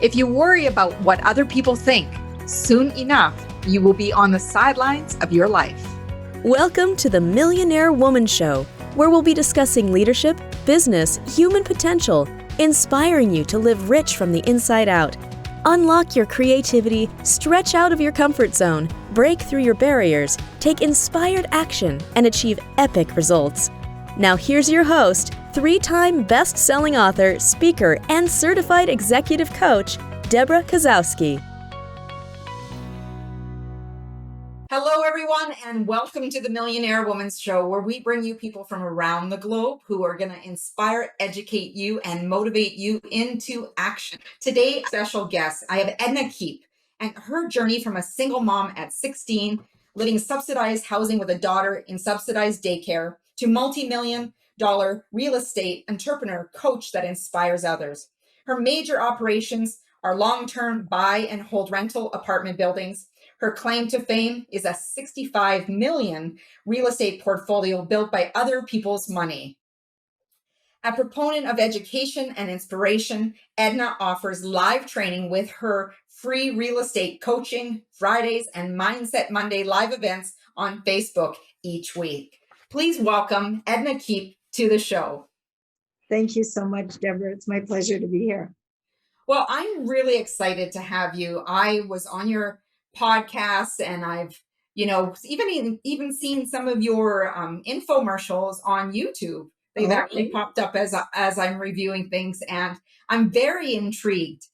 If you worry about what other people think, soon enough, you will be on the sidelines of your life. Welcome to the Millionaire Woman Show, where we'll be discussing leadership, business, human potential, inspiring you to live rich from the inside out. Unlock your creativity, stretch out of your comfort zone, break through your barriers, take inspired action, and achieve epic results. Now here's your host, three-time best-selling author, speaker, and certified executive coach, Debra Kasowski. Hello, everyone, and welcome to the Millionaire Woman Show, where we bring you people from around the globe who are going to inspire, educate you, and motivate you into action. Today, special guest, I have Edna Keep, and her journey from a single mom at 16, living subsidized housing with a daughter in subsidized daycare, to multi-million-dollar real estate entrepreneur coach that inspires others. Her major operations are long-term buy and hold rental apartment buildings. Her claim to fame is a $65 million real estate portfolio built by other people's money. A proponent of education and inspiration, Edna offers live training with her free real estate coaching Fridays and Mindset Monday live events on Facebook each week. Please welcome Edna Keep to the show. Thank you so much, Debra. It's my pleasure to be here. Well, I'm really excited to have you. I was on your podcast and I've, even seen some of your infomercials on YouTube. They've actually popped up as I'm reviewing things, and I'm very intrigued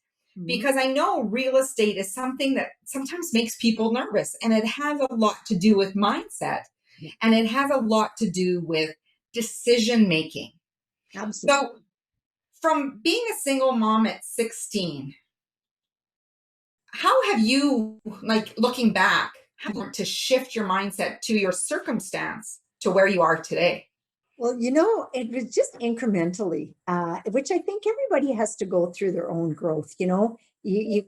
because I know real estate is something that sometimes makes people nervous, and it has a lot to do with mindset, and it has a lot to do with decision making. Absolutely. So from being a single mom at 16, how have you, looking back, to shift your mindset to your circumstance to where you are today? Well, it was just incrementally, which I think everybody has to go through their own growth. You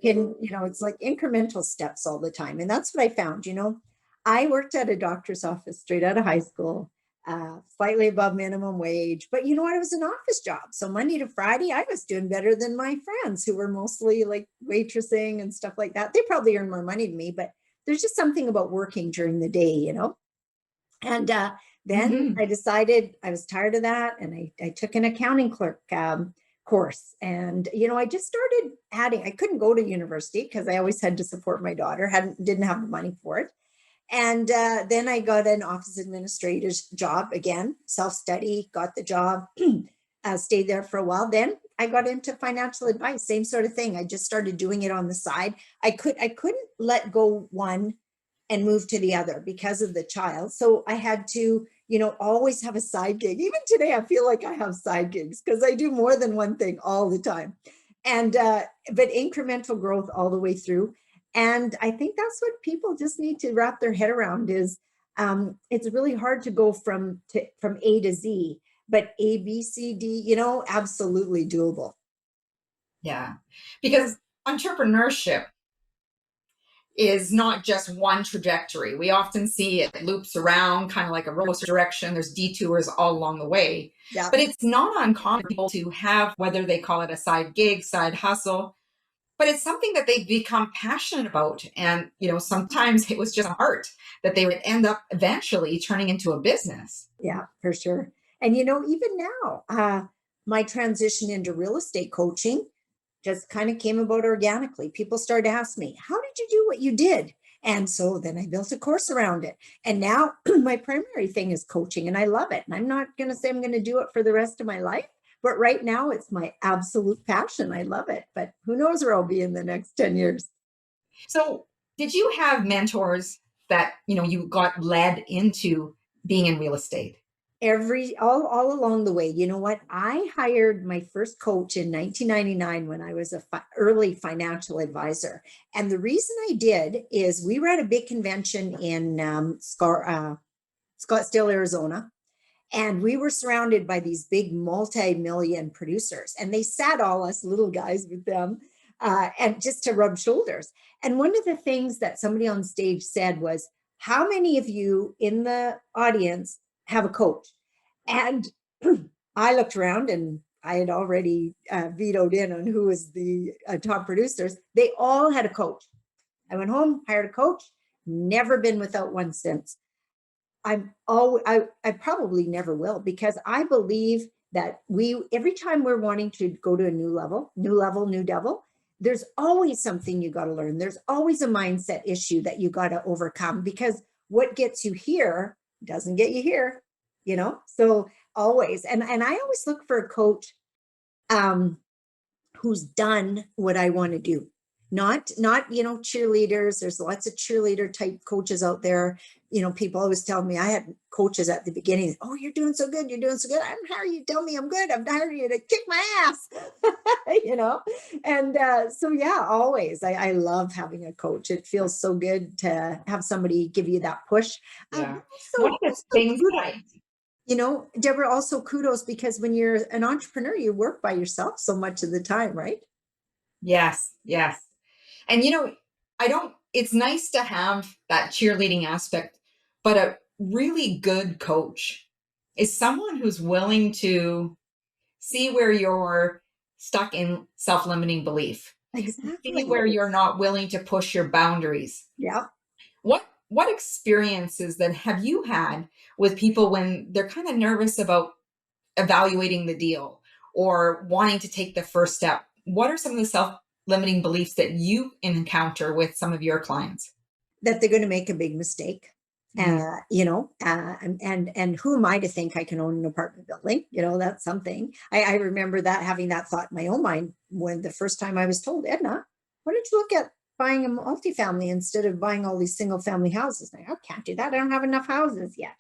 can, it's like incremental steps all the time. And that's what I found. I worked at a doctor's office straight out of high school, slightly above minimum wage. But it was an office job. So Monday to Friday, I was doing better than my friends who were mostly like waitressing and stuff like that. They probably earn more money than me, but there's just something about working during the day, And then I decided I was tired of that. And I took an accounting clerk course. And, I just started I couldn't go to university because I always had to support my daughter, didn't have the money for it. And then I got an office administrator's job again, self-study, got the job, stayed there for a while. Then I got into financial advice, same sort of thing. I just started doing it on the side. I couldn't let go one and move to the other because of the child. So I had to, always have a side gig. Even today, I feel like I have side gigs because I do more than one thing all the time. And, but incremental growth all the way through. And I think that's what people just need to wrap their head around is it's really hard to go from A to Z, but A, B, C, D, absolutely doable. Yeah, because entrepreneurship is not just one trajectory. We often see it loops around kind of like a roller coaster direction. There's detours all along the way. Yeah. But it's not uncommon for people to have, whether they call it a side gig, side hustle, but it's something that they've become passionate about. And, sometimes it was just an art that they would end up eventually turning into a business. Yeah, for sure. And, even now, my transition into real estate coaching just kind of came about organically. People started to ask me, how did you do what you did? And so then I built a course around it. And now my primary thing is coaching, and I love it. And I'm not going to say I'm going to do it for the rest of my life. But right now, it's my absolute passion. I love it. But who knows where I'll be in the next 10 years. So did you have mentors that, you got led into being in real estate? All along the way. You know what? I hired my first coach in 1999 when I was a early financial advisor. And the reason I did is we were at a big convention in Scottsdale, Arizona. And we were surrounded by these big multi-million producers, and they sat all us little guys with them and just to rub shoulders. And one of the things that somebody on stage said was, how many of you in the audience have a coach? And I looked around and I had already vetoed in on who was the top producers. They all had a coach. I went home, hired a coach, never been without one since. I probably never will, because I believe that every time we're wanting to go to a new level, new devil, there's always something you got to learn. There's always a mindset issue that you got to overcome, because what gets you here doesn't get you here, So always, and I always look for a coach who's done what I want to do. Not cheerleaders. There's lots of cheerleader type coaches out there. People always tell me, I had coaches at the beginning, oh, you're doing so good. You're doing so good. I'm hiring you. Tell me I'm good. I'm hiring you to kick my ass, And so, yeah, always. I love having a coach. It feels so good to have somebody give you that push. Yeah. So, One of the things Debra, also kudos, because when you're an entrepreneur, you work by yourself so much of the time, right? Yes, yes. And it's nice to have that cheerleading aspect, but a really good coach is someone who's willing to see where you're stuck in self-limiting belief. Exactly. See where you're not willing to push your boundaries. Yeah. What experiences that have you had with people when they're kind of nervous about evaluating the deal or wanting to take the first step? What are some of the self-limiting beliefs that you encounter with some of your clients? That they're going to make a big mistake. And who am I to think I can own an apartment building? That's something. I remember having that thought in my own mind when the first time I was told, Edna, why don't you look at buying a multifamily instead of buying all these single family houses? I can't do that. I don't have enough houses yet.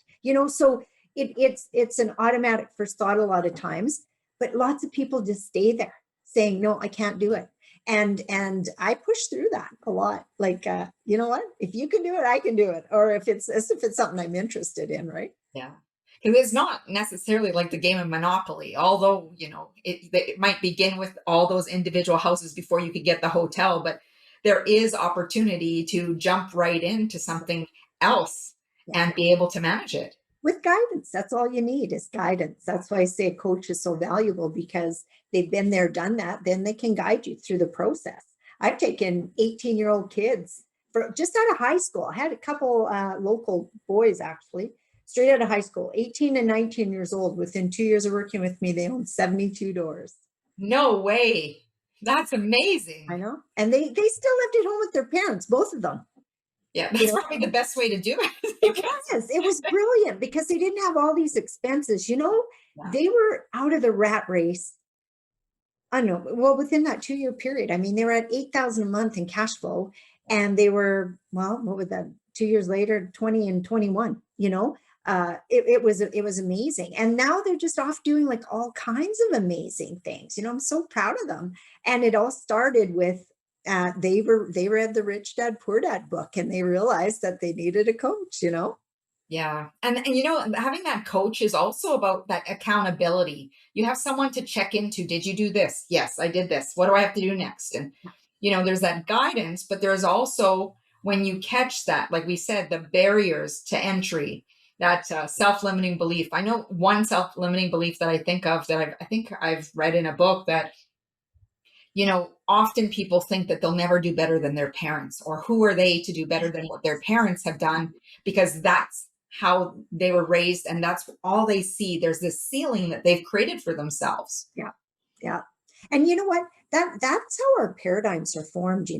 So it's an automatic first thought a lot of times, but lots of people just stay there saying, no, I can't do it. And I push through that a lot. Like, you know what? If you can do it, I can do it. Or if it's something I'm interested in, right? Yeah. Because it's not necessarily like the game of Monopoly, although, it might begin with all those individual houses before you could get the hotel, but there is opportunity to jump right into something else and be able to manage it. With guidance. That's all you need is guidance. That's why I say a coach is so valuable, because they've been there, done that. Then they can guide you through the process. I've taken 18-year-old kids just out of high school. I had a couple local boys, actually, straight out of high school, 18 and 19 years old. Within 2 years of working with me, they owned 72 doors. No way. That's amazing. I know. And they still lived at home with their parents, both of them. Yeah, that's probably the best way to do it. It was brilliant, because they didn't have all these expenses. They were out of the rat race. I don't know. Well, within that 2-year period, I mean, they were at $8,000 a month in cash flow, and they were, well, what was that? 2 years later, 20 and 21. It was amazing, and now they're just off doing like all kinds of amazing things. I'm so proud of them, and it all started with. They read the Rich Dad Poor Dad book, and they realized that they needed a coach, Yeah. And having that coach is also about that accountability. You have someone to check into. Did you do this? Yes, I did this. What do I have to do next? And, there's that guidance, but there's also, when you catch that, like we said, the barriers to entry, that self-limiting belief. I know one self-limiting belief that I think of that I think I've read in a book that, often people think that they'll never do better than their parents, or who are they to do better than what their parents have done, because that's how they were raised and that's all they see. There's this ceiling that they've created for themselves. Yeah. Yeah. And you know what? That's how our paradigms are formed,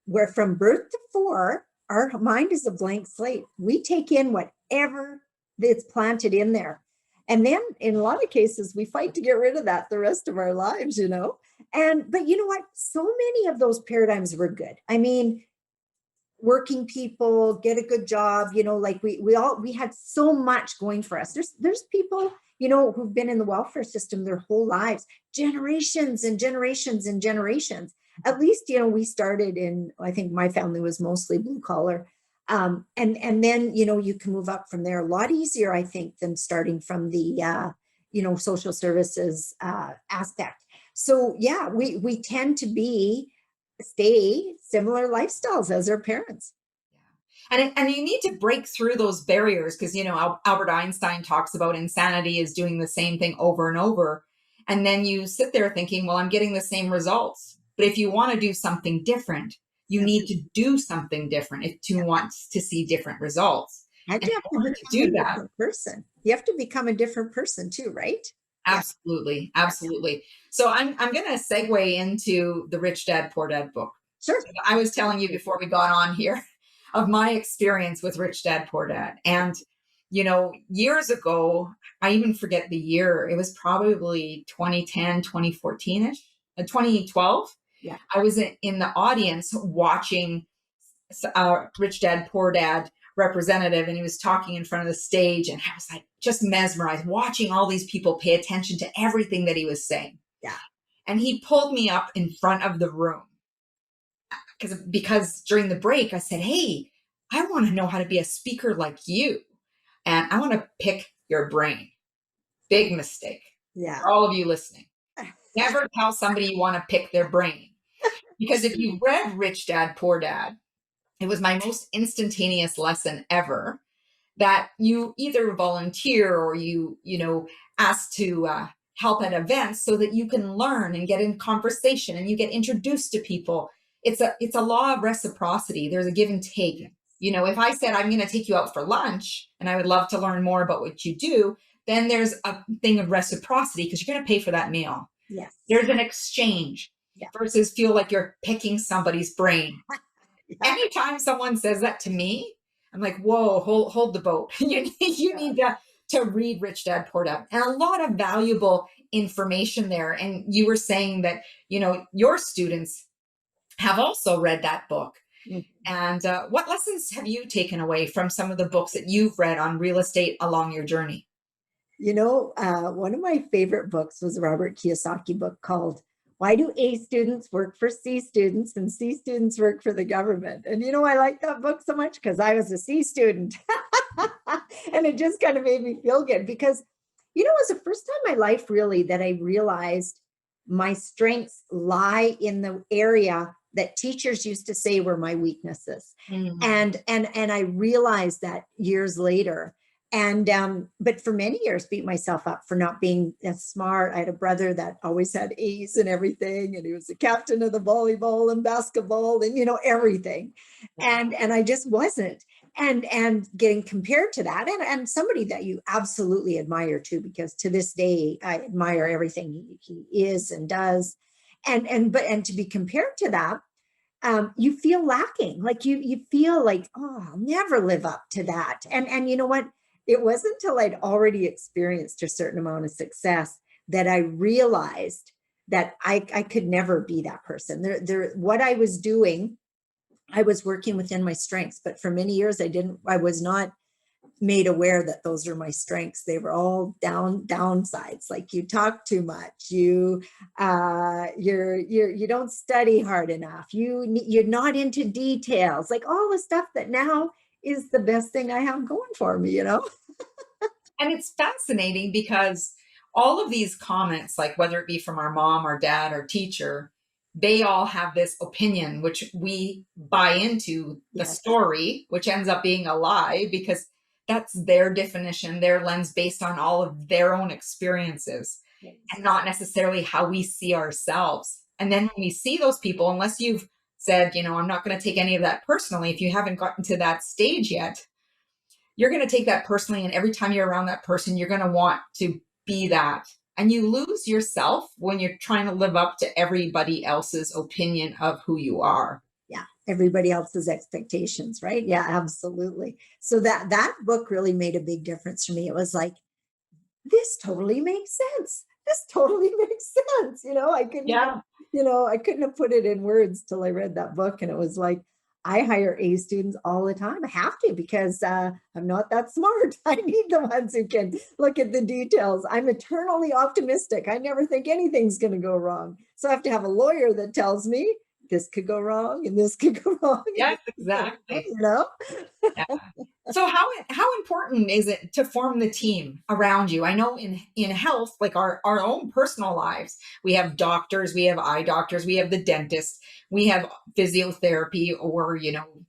where from birth to 4, our mind is a blank slate. We take in whatever that's planted in there. And then in a lot of cases, we fight to get rid of that the rest of our lives, but you know what? So many of those paradigms were good. I mean, working people, get a good job, like we had so much going for us. There's people, who've been in the welfare system their whole lives, generations and generations and generations. At least, we started I think my family was mostly blue collar. And then, you can move up from there a lot easier, I think, than starting from the, social services aspect. So yeah, we tend to stay similar lifestyles as our parents. Yeah. And you need to break through those barriers, because, Albert Einstein talks about insanity is doing the same thing over and over. And then you sit there thinking, well, I'm getting the same results. But if you want to do something different, you need to do something different if you want to see different results. I And have in to order become to a do that, different person. You have to become a different person too, right? Yeah. absolutely, absolutely. So I'm going to segue into the Rich Dad Poor Dad book. Sure. I was telling you before we got on here of my experience with Rich Dad Poor Dad. And, years ago, I even forget the year, it was probably 2010, 2014-ish, 2012. Yeah. I was in the audience watching Rich Dad Poor Dad representative, and he was talking in front of the stage, and I was like just mesmerized watching all these people pay attention to everything that he was saying. Yeah. And he pulled me up in front of the room because during the break I said, hey, I want to know how to be a speaker like you, and I want to pick your brain. Big mistake. Yeah. For all of you listening, never tell somebody you want to pick their brain, because if you read Rich Dad Poor Dad, it was my most instantaneous lesson ever, that you either volunteer or you ask to help at events so that you can learn and get in conversation and you get introduced to people. It's a law of reciprocity. There's a give and take. If I said I'm going to take you out for lunch and I would love to learn more about what you do, then there's a thing of reciprocity because you're going to pay for that meal. Yes. There's an exchange versus feel like you're picking somebody's brain. Anytime someone says that to me, I'm like, whoa, hold the boat. You need to read Rich Dad Poor Dad. And a lot of valuable information there. And you were saying that, your students have also read that book. Mhm. And what lessons have you taken away from some of the books that you've read on real estate along your journey? One of my favorite books was a Robert Kiyosaki book called Why Do A Students Work for C Students and C Students Work for the Government? And I like that book so much because I was a C student. And it just kind of made me feel good because, it was the first time in my life really that I realized my strengths lie in the area that teachers used to say were my weaknesses. Mhm. And I realized that years later. And but for many years beat myself up for not being as smart. I had a brother that always had A's and everything, and he was the captain of the volleyball and basketball and everything. And I just wasn't. And getting compared to that, and somebody that you absolutely admire too, because to this day I admire everything he is and does. And to be compared to that, you feel lacking. Like you feel like, oh, I'll never live up to that. And you know what? It wasn't until I'd already experienced a certain amount of success that I realized that I could never be that person. What I was doing, I was working within my strengths, but for many years I was not made aware that those are my strengths. They were all downsides. Like you talk too much, you don't study hard enough, you're not into details, like all the stuff that now is the best thing I have going for me. And it's fascinating because all of these comments, like whether it be from our mom or dad or teacher, they all have this opinion, which we buy into the Yes. story, which ends up being a lie because that's their definition, their lens based on all of their own experiences and not necessarily how we see ourselves. And then when we see those people, unless you've said, I'm not going to take any of that personally, if you haven't gotten to that stage yet, you're going to take that personally. And every time you're around that person, you're going to want to be that. And you lose yourself when you're trying to live up to everybody else's opinion of who you are. Yeah, everybody else's expectations, right? Yeah, absolutely. So that book really made a big difference for me. It was like, this totally makes sense. This totally makes sense. I couldn't, I couldn't have put it in words till I read that book. And it was like, I hire A students all the time. I have to because I'm not that smart. I need the ones who can look at the details. I'm eternally optimistic. I never think anything's going to go wrong. So I have to have a lawyer that tells me this could go wrong and this could go wrong. Yes, exactly. Yeah. So how important is it to form the team around you? I know in health, like our own personal lives, we have doctors, we have eye doctors, we have the dentist, we have physiotherapy, or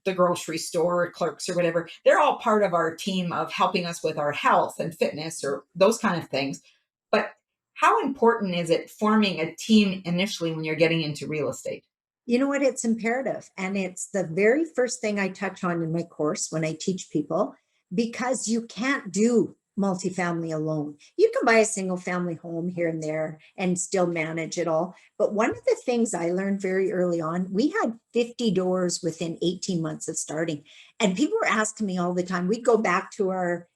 the grocery store clerks or whatever. They're all part of our team of helping us with our health and fitness or those kind of things. But How important is it forming a team initially when you're getting into real estate? You know what? It's imperative. And it's the very first thing I touch on in my course when I teach people, because you can't do multifamily alone. You can buy a single family home here and there and still manage it all. But one of the things I learned very early on, we had 50 doors within 18 months of starting. And people were asking me all the time, we'd go back to our,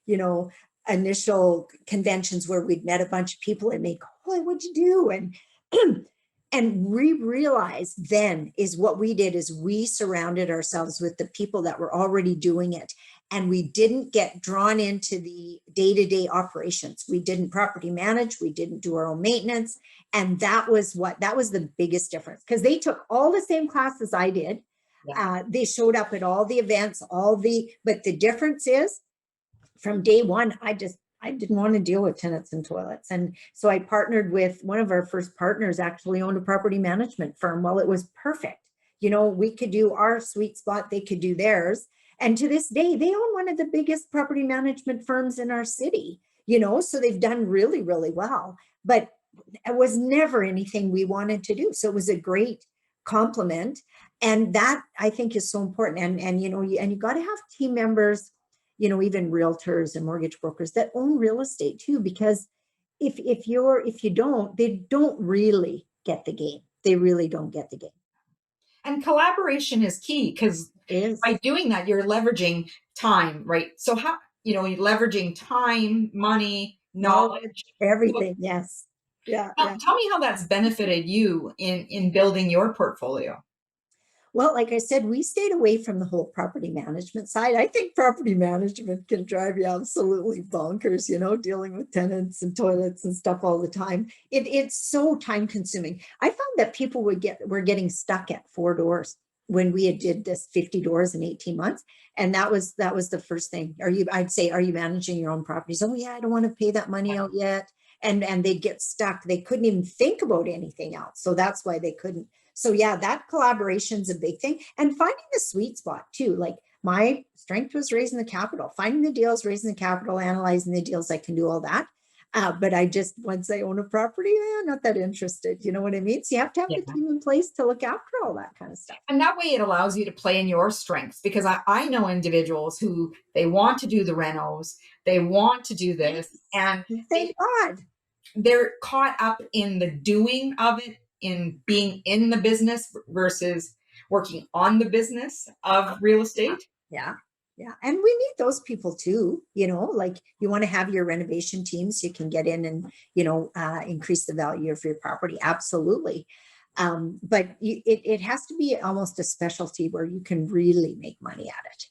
initial conventions where we'd met a bunch of people and they go, "Oh, what'd you do?" And we realized then is what we did is we surrounded ourselves with the people that were already doing it. And we didn't get drawn into the day-to-day operations. We didn't property manage. We didn't do our own maintenance. And that was the biggest difference, because they took all the same classes I did. Yeah. They showed up at all the events, but the difference is from day one, I didn't want to deal with tenants and toilets. And so I partnered with one of our first partners, actually owned a property management firm. Well, it was perfect. We could do our sweet spot, they could do theirs. And to this day, they own one of the biggest property management firms in our city, so they've done really, really well. But it was never anything we wanted to do. So it was a great compliment. And that I think is so important. And you got to have team members, even realtors and mortgage brokers that own real estate too, because if you don't, they don't really get the game. They really don't get the game. And collaboration is key, because Is by doing that, you're leveraging time, right? So how, you're leveraging time, money, knowledge. everything. Yes. Yeah. Tell me how that's benefited you in building your portfolio. Well, like I said, we stayed away from the whole property management side. I think property management can drive you absolutely bonkers, dealing with tenants and toilets and stuff all the time. It's so time consuming. I found that people were getting stuck at 4 doors when we had did this 50 doors in 18 months. And that was the first thing. I'd say, are you managing your own properties? Oh yeah, I don't want to pay that money out yet. And they'd get stuck. They couldn't even think about anything else. So that's why they couldn't. So yeah, that collaboration's a big thing. And finding the sweet spot too. Like my strength was raising the capital, finding the deals, raising the capital, analyzing the deals. I can do all that. But once I own a property, I'm not that interested. You know what I mean? So you have to have the team in place to look after all that kind of stuff. And that way it allows you to play in your strengths, because I know individuals who they want to do the renos, they want to do this, and Thank God. They're caught up in the doing of it, in being in the business versus working on the business of real estate. Yeah. Yeah. And we need those people too, like you want to have your renovation teams, you can get in and, increase the value of your property. Absolutely. But it has to be almost a specialty where you can really make money at it,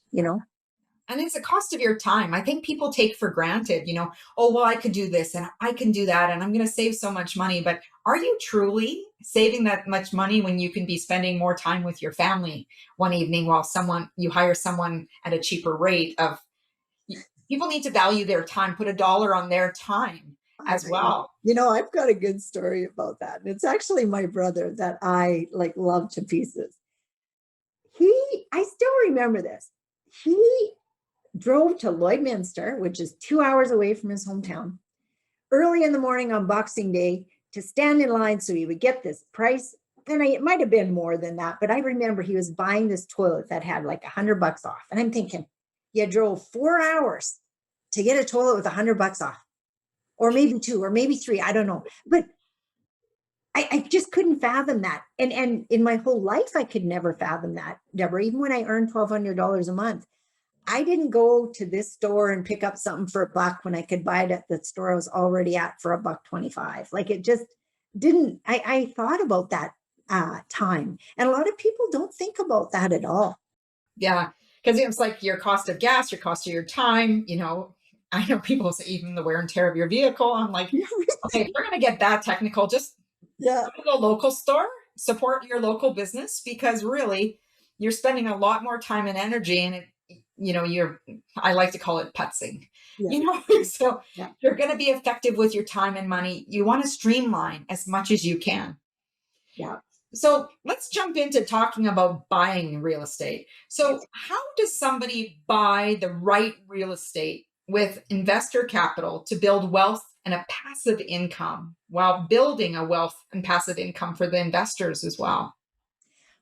And it's a cost of your time. I think people take for granted, oh, well, I could do this and I can do that and I'm going to save so much money. But are you truly saving that much money when you can be spending more time with your family one evening while you hire someone at a cheaper rate? People need to value their time, put $1 on their time as well. I've got a good story about that. And it's actually my brother that I love to pieces. I still remember this. He drove to Lloydminster, which is 2 hours away from his hometown, early in the morning on Boxing Day to stand in line so he would get this price. And it might have been more than that, but I remember he was buying this toilet that had $100 off. And I'm thinking, you drove 4 hours to get a toilet with $100 off, or maybe 2, or maybe 3. I don't know. But I just couldn't fathom that. And in my whole life, I could never fathom that, Deborah. Even when I earned $1,200 a month, I didn't go to this store and pick up something for $1 when I could buy it at the store I was already at for $1.25. It just didn't. I thought about that time, and a lot of people don't think about that at all. Yeah, because it's like your cost of gas, your cost of your time. I know people say even the wear and tear of your vehicle. I'm like, okay, if we're going to get that technical, just go to the local store, support your local business, because really you're spending a lot more time and energy, and I like to call it putzing, so you're going to be effective with your time and money. You want to streamline as much as you can. Yeah. So let's jump into talking about buying real estate. So how does somebody buy the right real estate with investor capital to build wealth and a passive income while building a wealth and passive income for the investors as well.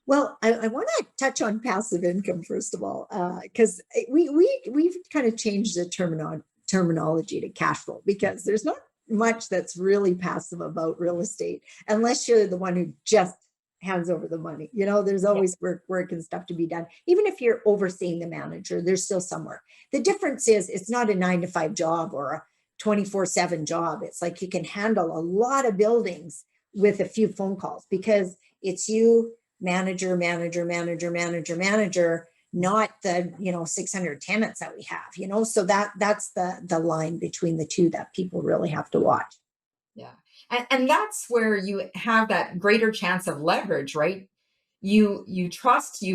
Well, I want to touch on passive income first of all, because we've kind of changed the terminology to cash flow, because there's not much that's really passive about real estate unless you're the one who just hands over the money. There's always work and stuff to be done. Even if you're overseeing the manager, there's still some work. The difference is it's not a 9 to 5 job or a 24/7 job. It's like you can handle a lot of buildings with a few phone calls, because it's you, manager, not the 600 tenants that we have. So that's the line between the two that people really have to watch. Yeah. And that's where you have that greater chance of leverage, right? You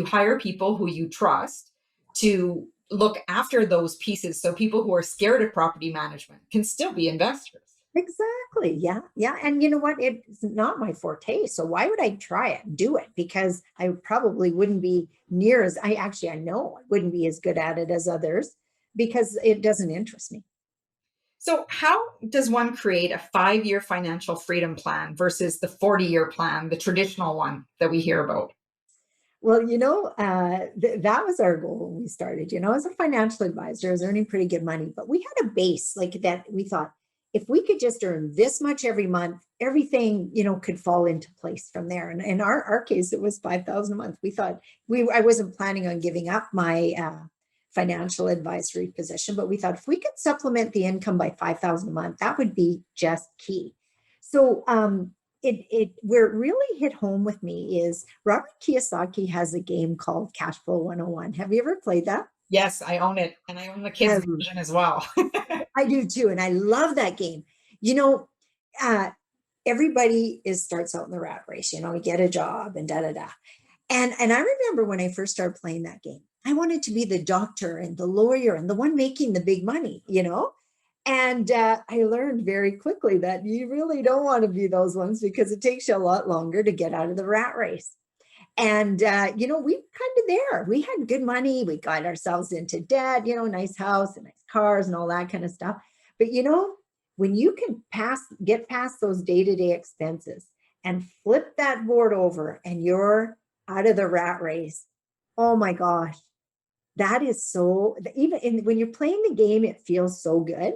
hire people who you trust to look after those pieces. So people who are scared of property management can still be investors. Exactly. Yeah. Yeah. And you know what? It's not my forte. So why would I try it, do it? Because I probably wouldn't be near as I know I wouldn't be as good at it as others, because it doesn't interest me. So how does one create a 5-year financial freedom plan versus the 40-year plan, the traditional one that we hear about? Well, that was our goal when we started. As a financial advisor, I was earning pretty good money, but we had a base like that. We thought if we could just earn this much every month, everything, could fall into place from there. And in our case, it was 5,000 a month. We thought I wasn't planning on giving up my financial advisory position, but we thought if we could supplement the income by 5,000 a month, that would be just key. So, where it really hit home with me is Robert Kiyosaki has a game called Cash Flow 101. Have you ever played that? Yes, I own it. And I own the kids' version as well. I do too. And I love that game. You know, uh, Everybody starts out in the rat race, we get a job and da da da. And I remember when I first started playing that game, I wanted to be the doctor and the lawyer and the one making the big money. And I learned very quickly that you really don't want to be those ones, because it takes you a lot longer to get out of the rat race. And, we kind of there. We had good money. We got ourselves into debt, nice house and nice cars and all that kind of stuff. But, when you can get past those day-to-day expenses and flip that board over and you're out of the rat race, oh my gosh, that is when you're playing the game, it feels so good.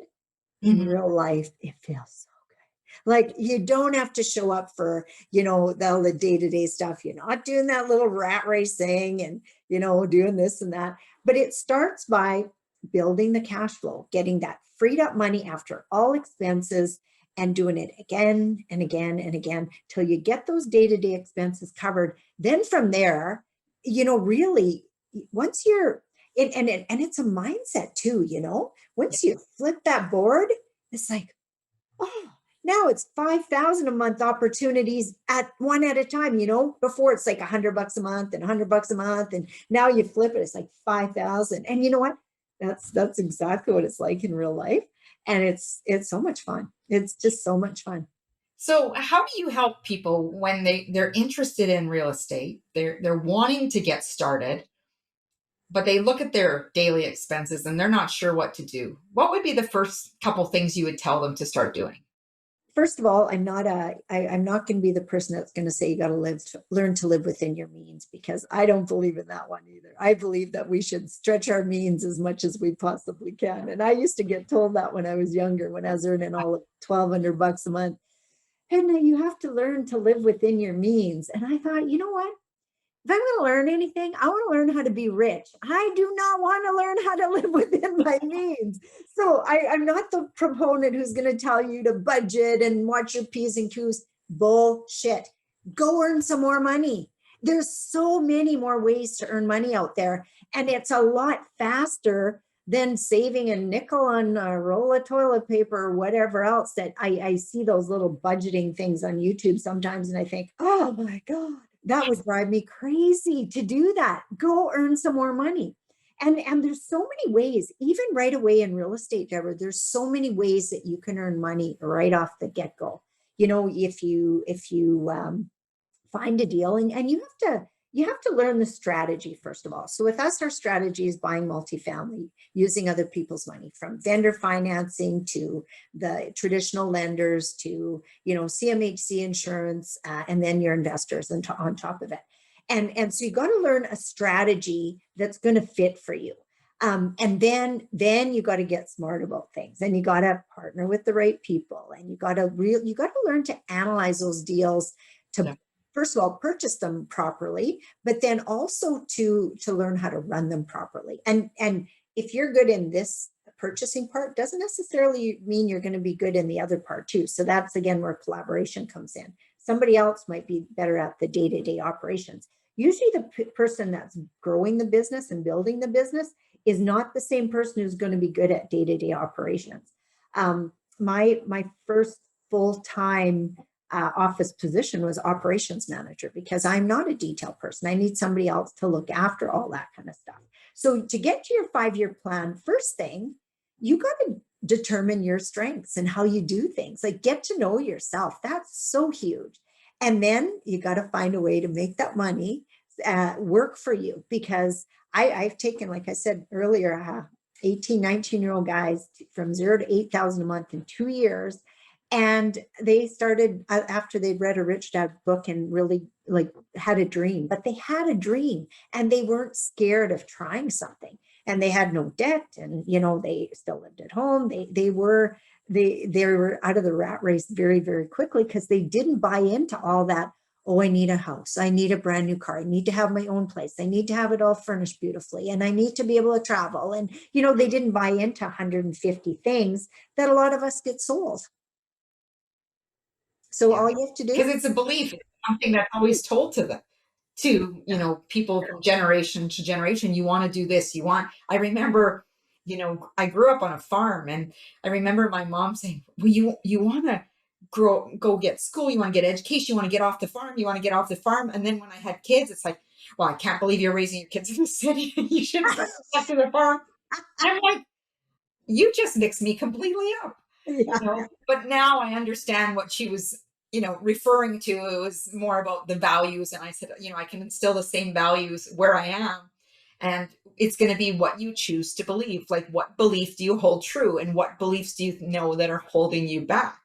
In real life, it feels so good. Like you don't have to show up for, all the day-to-day stuff. You're not doing that little rat race thing and, doing this and that. But it starts by building the cash flow, getting that freed up money after all expenses and doing it again and again and again till you get those day-to-day expenses covered. Then from there, really, once you're and it's a mindset too, once you flip that board, it's like, oh, now it's 5,000 a month opportunities at a time, before it's like $100 a month and $100 a month. And now you flip it, it's like 5,000. And you know what? That's exactly what it's like in real life. And it's so much fun. It's just so much fun. So how do you help people when they're interested in real estate? They're wanting to get started, but they look at their daily expenses and they're not sure what to do. What would be the first couple things you would tell them to start doing? First of all, I'm not going to be the person that's going to say you got to learn to live within your means, because I don't believe in that one either. I believe that we should stretch our means as much as we possibly can. And I used to get told that when I was younger, when I was earning all of $1,200 a month. And you have to learn to live within your means. And I thought, you know what? If I'm going to learn anything, I want to learn how to be rich. I do not want to learn how to live within my means. So I'm not the proponent who's going to tell you to budget and watch your P's and Q's. Bullshit. Go earn some more money. There's so many more ways to earn money out there. And it's a lot faster than saving a nickel on a roll of toilet paper or whatever else. That I see those little budgeting things on YouTube sometimes, and I think, oh my God, that would drive me crazy to do that. Go earn some more money. And there's so many ways, even right away in real estate, Deborah, there's so many ways that you can earn money right off the get-go. If you find a deal and you have to you have to learn the strategy, first of all. So with us, our strategy is buying multifamily, using other people's money, from vendor financing to the traditional lenders to, CMHC insurance, and then your investors on top of it. And so you got to learn a strategy that's going to fit for you. And then you got to get smart about things, and you got to partner with the right people, and you got to learn to analyze those deals to, Yeah. first of all, purchase them properly, but then also to learn how to run them properly. And if you're good in this purchasing part, doesn't necessarily mean you're going to be good in the other part too. So that's again where collaboration comes in. Somebody else might be better at the day-to-day operations. Usually the person that's growing the business and building the business is not the same person who's going to be good at day-to-day operations. My first full-time office position was operations manager, because I'm not a detail person. I need somebody else to look after all that kind of stuff. So to get to your 5-year plan, first thing, you got to determine your strengths and how you do things. Like, get to know yourself. That's so huge. And then you got to find a way to make that money work for you, because I've taken, like I said earlier, 18, 19-year-old guys from 0 to 8,000 a month in 2 years. And they started after they'd read a Rich Dad book and really had a dream, but they had a dream and they weren't scared of trying something, and they had no debt, and they still lived at home. They were out of the rat race very, very quickly, because they didn't buy into all that. Oh, I need a house. I need a brand new car. I need to have my own place. I need to have it all furnished beautifully. And I need to be able to travel. And, they didn't buy into 150 things that a lot of us get sold. So all you have to do, because it's a belief, it's something that's always told to them, to people from generation to generation. You want to do this. I remember, I grew up on a farm, and I remember my mom saying, well, you want to go get school, you want to get education, you want to get off the farm. And then when I had kids, it's like, well, I can't believe you're raising your kids in the city, and you should go back to the farm. I'm like, you just mixed me completely up. yeah. But now I understand what she was, referring to. It was more about the values. And I said, I can instill the same values where I am. And it's going to be what you choose to believe. Like, what belief do you hold true? And what beliefs do you know that are holding you back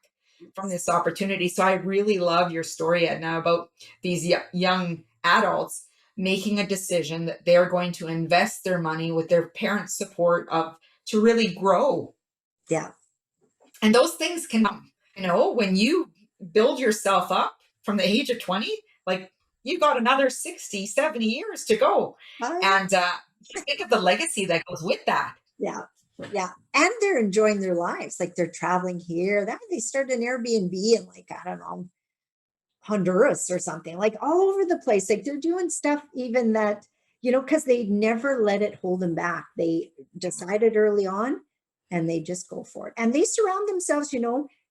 from this opportunity? So I really love your story, Edna, about these young adults making a decision that they're going to invest their money with their parents' support to really grow. Yeah. And those things can come, when you build yourself up from the age of 20, like, you got another 60, 70 years to go. And just think of the legacy that goes with that. Yeah. Yeah. And they're enjoying their lives. Like, they're traveling here. They started an Airbnb in, I don't know, Honduras or something, like all over the place. Like, they're doing stuff even that, because they never let it hold them back. They decided early on, and they just go for it. And they surround themselves,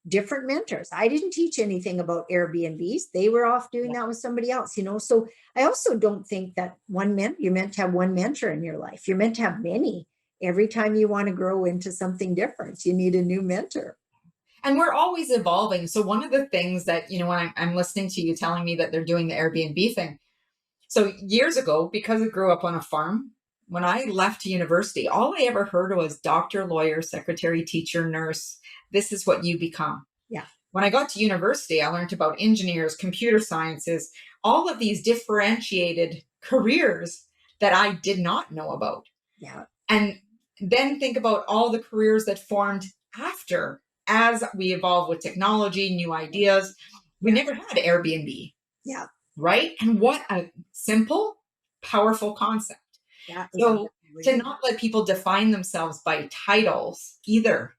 different mentors. I didn't teach anything about Airbnbs. They were off doing that with somebody else, So I also don't think that you're meant to have one mentor in your life. You're meant to have many. Every time you want to grow into something different, you need a new mentor. And we're always evolving. So one of the things that, when I'm listening to you telling me that they're doing the Airbnb thing. So years ago, because I grew up on a farm, when I left university, all I ever heard was doctor, lawyer, secretary, teacher, nurse. This is what you become. Yeah. When I got to university, I learned about engineers, computer sciences, all of these differentiated careers that I did not know about. Yeah. And then think about all the careers that formed after, as we evolve with technology, new ideas. We never had Airbnb. Yeah. Right? And what a simple, powerful concept. Yeah. So to not let people define themselves by titles either,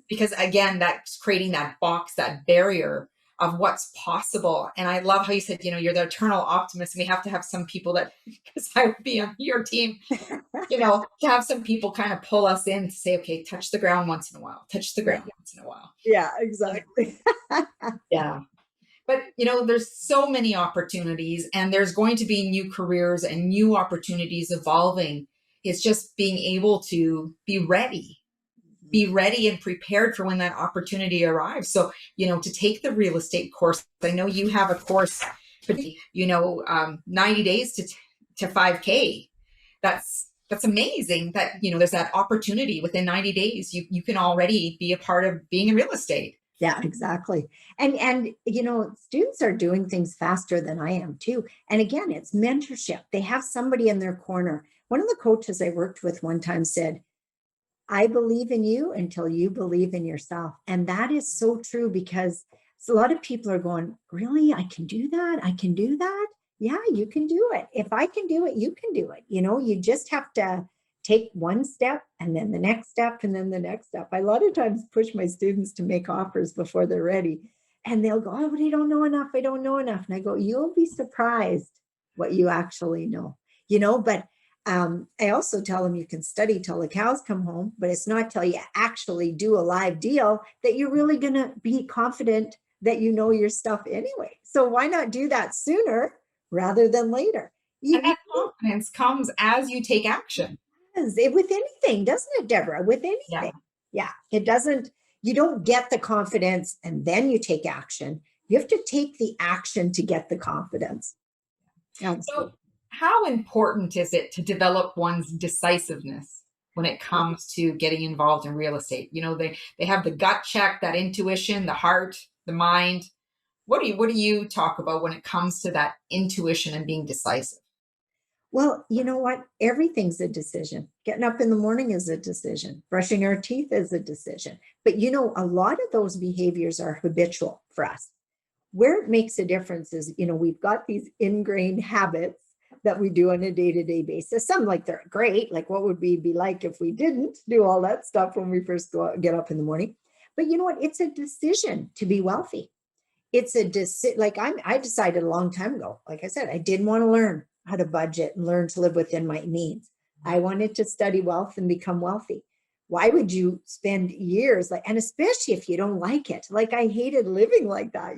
because again, that's creating that box, that barrier of what's possible. And I love how you said, you're the eternal optimist. And we have to have some people that, because I would be on your team, to have some people kind of pull us in to say, okay, touch the ground once in a while, touch the ground once in a while. Yeah, exactly. Yeah. But, there's so many opportunities, and there's going to be new careers and new opportunities evolving. It's just being able to be ready and prepared for when that opportunity arrives. So, to take the real estate course, I know you have a course But 90 days to 5K. That's amazing that, there's that opportunity within 90 days. You can already be a part of being in real estate. Yeah, exactly. And students are doing things faster than I am too. And again, it's mentorship. They have somebody in their corner. One of the coaches I worked with one time said, I believe in you until you believe in yourself. And that is so true, because a lot of people are going, really? I can do that? I can do that? Yeah, you can do it. If I can do it, you can do it. You just have to take one step and then the next step and then the next step. I a lot of times push my students to make offers before they're ready. And they'll go, oh, but I don't know enough. I don't know enough. And I go, you'll be surprised what you actually know, but I also tell them you can study till the cows come home, but it's not till you actually do a live deal that you're really going to be confident that you know your stuff anyway. So why not do that sooner rather than later? And that confidence comes as you take action. With anything, doesn't it, Deborah? With anything. Yeah, it doesn't. You don't get the confidence and then you take action. You have to take the action to get the confidence. So how important is it to develop one's decisiveness when it comes to getting involved in real estate? They have the gut check, that intuition, the heart, the mind. What do you talk about when it comes to that intuition and being decisive? Well, you know what? Everything's a decision. Getting up in the morning is a decision. Brushing our teeth is a decision. But a lot of those behaviors are habitual for us. Where it makes a difference is, we've got these ingrained habits that we do on a day-to-day basis. Some they're great. Like, what would we be like if we didn't do all that stuff when we first get up in the morning? But you know what? It's a decision to be wealthy. It's a decision. I decided a long time ago, like I said, I didn't want to learn how to budget and learn to live within my means. I wanted to study wealth and become wealthy. Why would you spend years and especially if you don't like it? I hated living like that,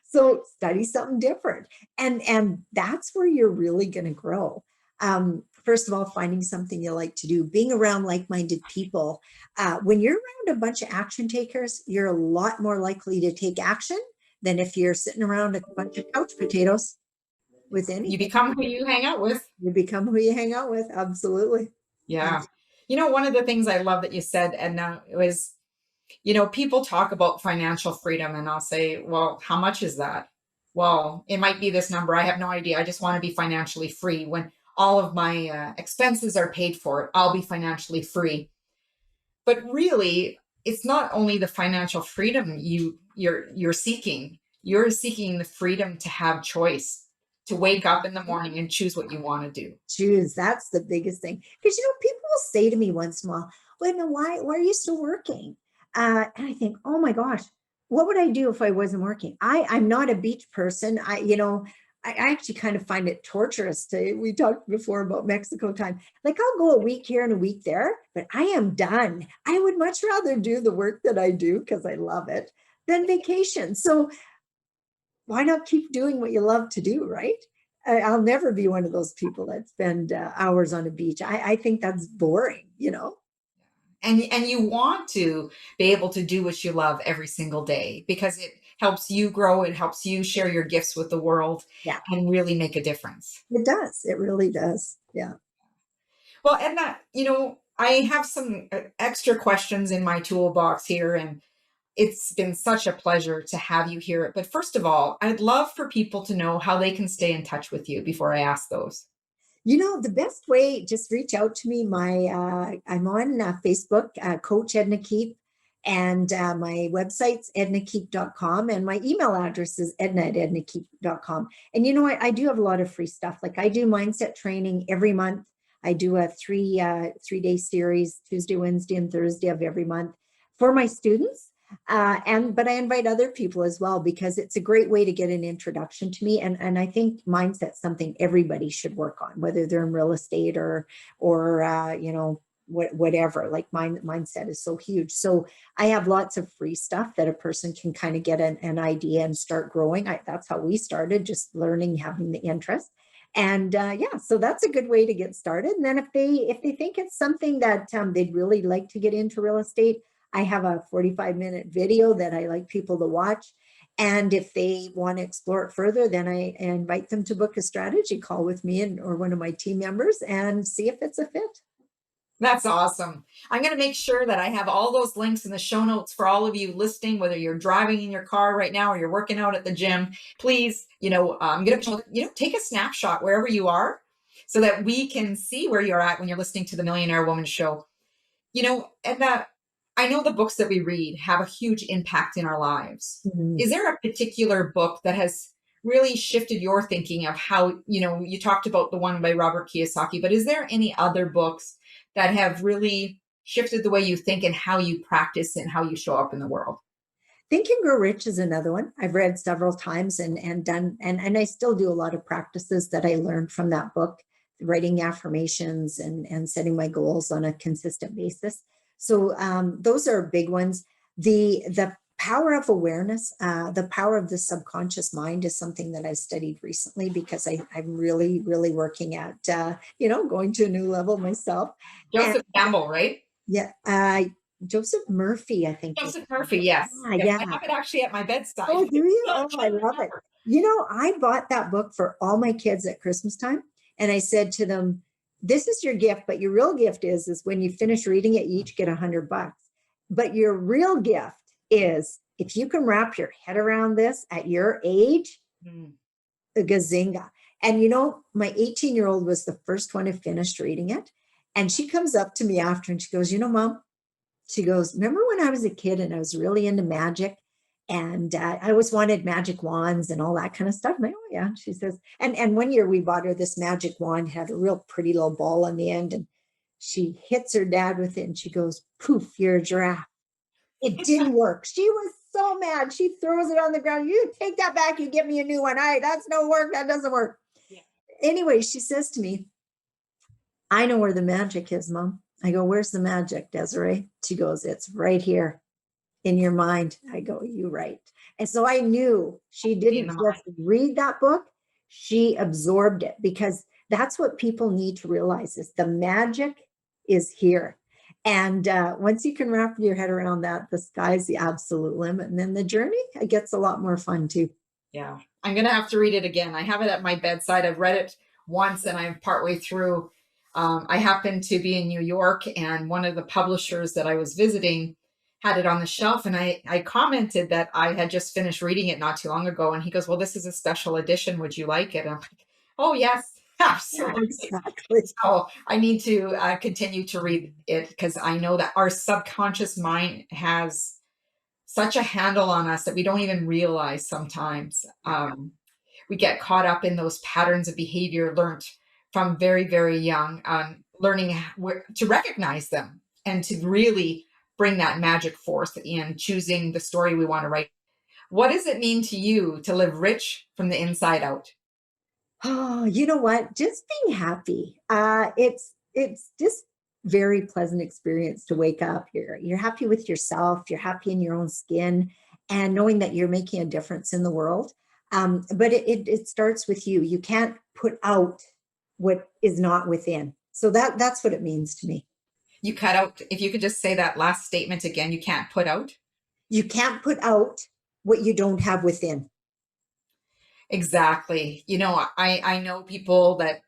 So study something different. And that's where you're really going to grow. First of all, finding something you like to do, being around like-minded people. When you're around a bunch of action takers, you're a lot more likely to take action than if you're sitting around a bunch of couch potatoes with anything. You become who you hang out with. You become who you hang out with. Absolutely. Yeah. One of the things I love that you said, Edna, was, people talk about financial freedom and I'll say, well, how much is that? Well, it might be this number. I have no idea. I just want to be financially free. When all of my expenses are paid for, I'll be financially free. But really, it's not only the financial freedom you're seeking. You're seeking the freedom to have choice, to wake up in the morning and choose what you want to do. Choose. That's the biggest thing. Because, people will say to me once in a while, wait a minute, why are you still working? And I think, oh my gosh, what would I do if I wasn't working? I'm not a beach person. I actually kind of find it torturous we talked before about Mexico time. I'll go a week here and a week there, but I am done. I would much rather do the work that I do because I love it than vacation. So why not keep doing what you love to do, right? I'll never be one of those people that spend hours on a beach. I think that's boring, And you want to be able to do what you love every single day because it helps you grow. It helps you share your gifts with the world and really make a difference. It does. It really does. Yeah. Well, Edna, I have some extra questions in my toolbox here, and it's been such a pleasure to have you here. But first of all, I'd love for people to know how they can stay in touch with you before I ask those. The best way, just reach out to me. I'm on Facebook, Coach Edna Keep, and my website's ednakeep.com, and my email address is edna@ednakeep.com. And I do have a lot of free stuff. I do mindset training every month. I do a three-day series, Tuesday, Wednesday, and Thursday of every month for my students. But I invite other people as well, because it's a great way to get an introduction to me. And I think mindset's something everybody should work on, whether they're in real estate or whatever. Mindset is so huge. So I have lots of free stuff that a person can kind of get an idea and start growing. That's how we started, just learning, having the interest. And so that's a good way to get started. And then if they think it's something that they'd really like to get into real estate, I have a 45-minute video that I like people to watch. And if they want to explore it further, then I invite them to book a strategy call with me or one of my team members and see if it's a fit. That's awesome. I'm going to make sure that I have all those links in the show notes for all of you listening, whether you're driving in your car right now or you're working out at the gym. Please, I'm going to, take a snapshot wherever you are, so that we can see where you're at when you're listening to the Millionaire Woman Show. And I know the books that we read have a huge impact in our lives. Mhm. Is there a particular book that has really shifted your thinking of how, you talked about the one by Robert Kiyosaki, but is there any other books that have really shifted the way you think and how you practice and how you show up in the world? Think and Grow Rich is another one I've read several times and done, and I still do a lot of practices that I learned from that book, writing affirmations and setting my goals on a consistent basis. So those are big ones. The power of awareness, the power of the subconscious mind is something that I've studied recently because I'm really, really working at, going to a new level myself. And Joseph Campbell, right? yeah, Joseph Murphy, I think. Joseph Murphy, yes. Yeah, Yes, I yeah. have it actually at my bedside. Oh, do you? Oh, I love it. I bought that book for all my kids at Christmas time. And I said to them, this is your gift, but your real gift is when you finish reading it, you each get $100. But your real gift is if you can wrap your head around this at your age, Mm. a gazinga. And my 18-year-old was the first one who finished reading it. And she comes up to me after and she goes, Mom, she goes, remember when I was a kid and I was really into magic and I always wanted magic wands and all that kind of stuff. And I, oh yeah, she says, and one year we bought her this magic wand, had a real pretty little ball on the end. And she hits her dad with it and she goes, poof, you're a giraffe. It didn't work. She was so mad. She throws it on the ground. You take that back. You get me a new one. All right, that's no work. That doesn't work. Yeah. Anyway, she says to me, I know where the magic is, Mom. I go, where's the magic, Desiree? She goes, it's right here in your mind. I go, you right. And so I knew she didn't just read that book. She absorbed it because that's what people need to realize is the magic is here. And once you can wrap your head around that, the sky's the absolute limit. And then the journey, it gets a lot more fun too. Yeah. I'm going to have to read it again. I have it at my bedside. I've read it once and I'm partway through. I happened to be in New York and one of the publishers that I was visiting had it on the shelf. And I commented that I had just finished reading it not too long ago. And he goes, well, this is a special edition. Would you like it? And I'm like, oh, yes, absolutely. Yeah, exactly. So I need to continue to read it because I know that our subconscious mind has such a handle on us that we don't even realize sometimes. We get caught up in those patterns of behavior learned from very, very young, learning to recognize them and to really bring that magic forth in choosing the story we want to write. What does it mean to you to live rich from the inside out? Oh, you know what? Just being happy. It's just very pleasant experience to wake up. You're happy with yourself. You're happy in your own skin, and knowing that you're making a difference in the world. But it starts with you. You can't put out what is not within. So that's what it means to me. You cut out, if you could just say that last statement again, you can't put out. You can't put out what you don't have within. Exactly. I know people that,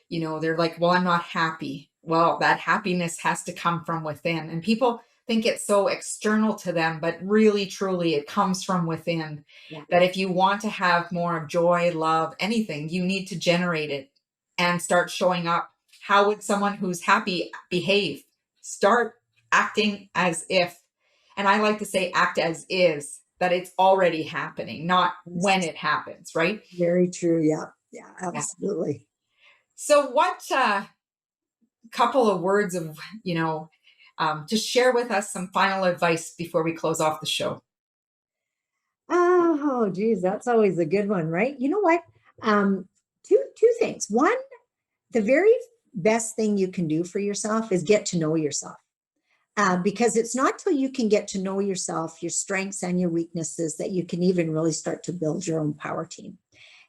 they're like, well, I'm not happy. Well, that happiness has to come from within. And people think it's so external to them, but really, truly, it comes from within. Yeah. That if you want to have more of joy, love, anything, you need to generate it and start showing up. How would someone who's happy behave? Start acting as if, and I like to say act as is, that it's already happening, not when it happens, right? Very true. Yeah. Yeah, absolutely. So what couple of words of, to share with us some final advice before we close off the show? Oh, geez, that's always a good one, right? You know what? Two things. One, the very best thing you can do for yourself is get to know yourself. Because it's not till you can get to know yourself, your strengths and your weaknesses, that you can even really start to build your own power team.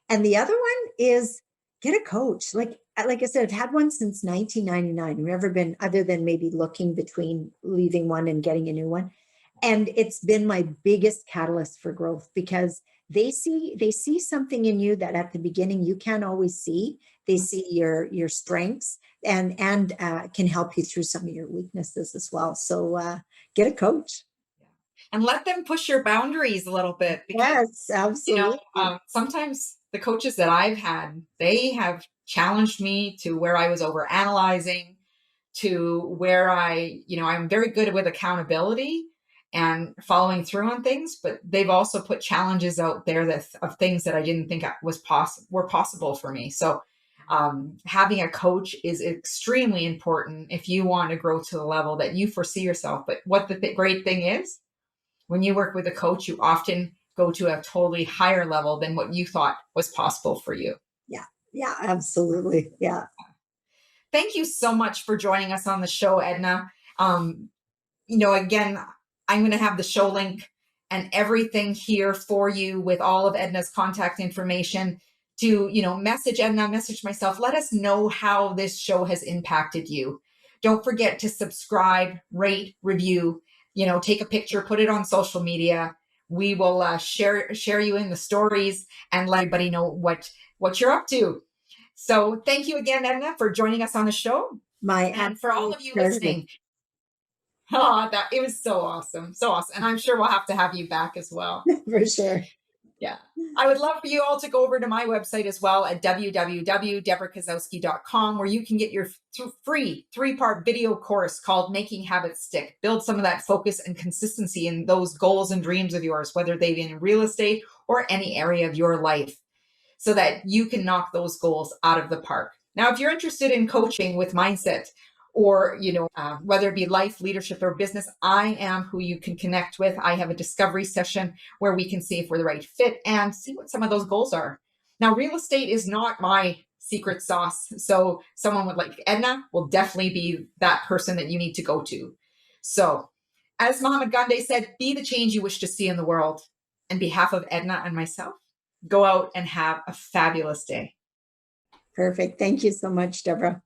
And the other one is get a coach. Like I said, I've had one since 1999. I've never been, other than maybe looking between leaving one and getting a new one. And it's been my biggest catalyst for growth because they see something in you that at the beginning you can't always see. They see your strengths and can help you through some of your weaknesses as well. So get a coach. And let them push your boundaries a little bit, because Yes, absolutely. sometimes the coaches that I've had, they have challenged me to where I was over analyzing, to where I'm very good with accountability and following through on things, but they've also put challenges out there of things that I didn't think were possible for me. So having a coach is extremely important if you want to grow to the level that you foresee yourself. But what the great thing is, when you work with a coach, you often go to a totally higher level than what you thought was possible for you. Yeah. Yeah, absolutely. Yeah. Thank you so much for joining us on the show, Edna. Again, I'm going to have the show link and everything here for you with all of Edna's contact information to, message Edna, message myself. Let us know how this show has impacted you. Don't forget to subscribe, rate, review, take a picture, put it on social media. We will share you in the stories and let everybody know what you're up to. So thank you again, Edna, for joining us on the show. And for all of you listening. Oh, it was so awesome. So awesome. And I'm sure we'll have to have you back as well. For sure. Yeah. I would love for you all to go over to my website as well at www.debrakasowski.com, where you can get your free 3-part video course called Making Habits Stick. Build some of that focus and consistency in those goals and dreams of yours, whether they be in real estate or any area of your life, so that you can knock those goals out of the park. Now, if you're interested in coaching with mindset, or, whether it be life, leadership, or business, I am who you can connect with. I have a discovery session where we can see if we're the right fit and see what some of those goals are. Now, real estate is not my secret sauce. So someone like Edna will definitely be that person that you need to go to. So as Muhammad Gandhi said, be the change you wish to see in the world. On behalf of Edna and myself, go out and have a fabulous day. Perfect. Thank you so much, Debra.